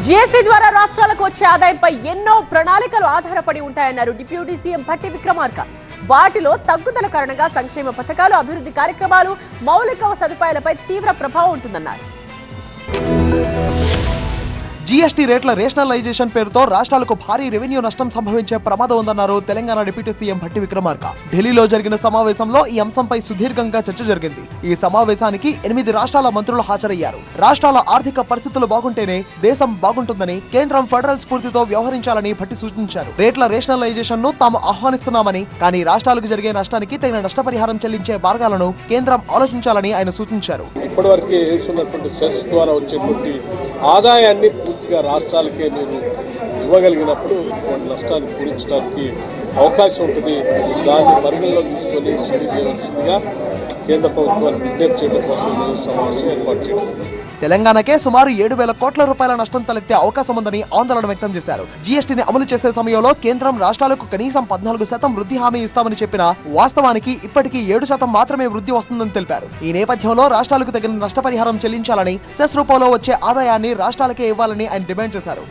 GST ద్వారా రాష్ట్రాలకు వచ్చే ఆదాయంపై ఎన్నో ప్రణాళికలు ఆధారపడి ఉంటాయన్నారు డిప్యూటీ సీఎం భట్టి విక్రమార్క. వాటిలో తగ్గుదల కారణంగా సంక్షేమ పథకాలు, అభివృద్ధి కార్యక్రమాలు, మౌలిక సదుపాయాలపై తీవ్ర ప్రభావం ఉంటుందన్నారు. జీఎస్టీ రేట్ల రేషనలైజేషన్ పేరుతో రాష్ట్రాలకు భారీ రెవెన్యూ నష్టం సంభవించే ప్రమాదం ఉందన్నారు తెలంగాణ డిప్యూటీ సీఎం భట్టి విక్రమార్క. ఢిల్లీలో జరిగిన సమావేశంలో ఈ అంశంపై సుదీర్ఘంగా చర్చ జరిగింది. ఈ సమావేశానికి 8 రాష్ట్రాల మంత్రులు హాజరయ్యారు. రాష్ట్రాల ఆర్థిక పరిస్థితులు బాగుంటేనే దేశం బాగుంటుందని, కేంద్రం ఫెడరల్ స్ఫూర్తితో వ్యవహరించాలని భట్టి సూచించారు. రేట్ల రేషనలైజేషన్ ను తాము ఆహ్వానిస్తున్నామని, కానీ రాష్ట్రాలకు జరిగే నష్టానికి తగిన నష్టపరిహారం చెల్లించే మార్గాలను కేంద్రం ఆలోచించాలని ఆయన సూచించారు. ఇప్పటివరకు వేస్తున్నటువంటి సెస్ ద్వారా వచ్చేటువంటి ఆదాయాన్ని పూర్తిగా రాష్ట్రాలకే మీరు ఇవ్వగలిగినప్పుడు ఇటువంటి నష్టాన్ని పూరించడానికి అవకాశం ఉంటుంది. దాన్ని పరిగణలో తీసుకొని శ్రీ చేయవలసిందిగా కేంద్ర ప్రభుత్వాన్ని విజ్ఞప్తి చేయడం కోసం సమావేశం ఏర్పాటు చేయడం. తెలంగాణకే సుమారు 7,000 కోట్ల రూపాయల నష్టం తలెత్తే అవకాశం ఉందని ఆందోళన వ్యక్తం చేశారు. జీఎస్టీని అమలు చేసే సమయంలో కేంద్రం రాష్ట్రాలకు కనీసం 14% వృద్ధి హామీ ఇస్తామని చెప్పినా వాస్తవానికి ఇప్పటికీ 7% మాత్రమే వృద్ధి వస్తుందని తెలిపారు. ఈ నేపథ్యంలో రాష్ట్రాలకు తగిన నష్టపరిహారం చెల్లించాలని, సెస్ రూపంలో వచ్చే ఆదాయాన్ని రాష్ట్రాలకే ఇవ్వాలని ఆయన డిమాండ్ చేశారు.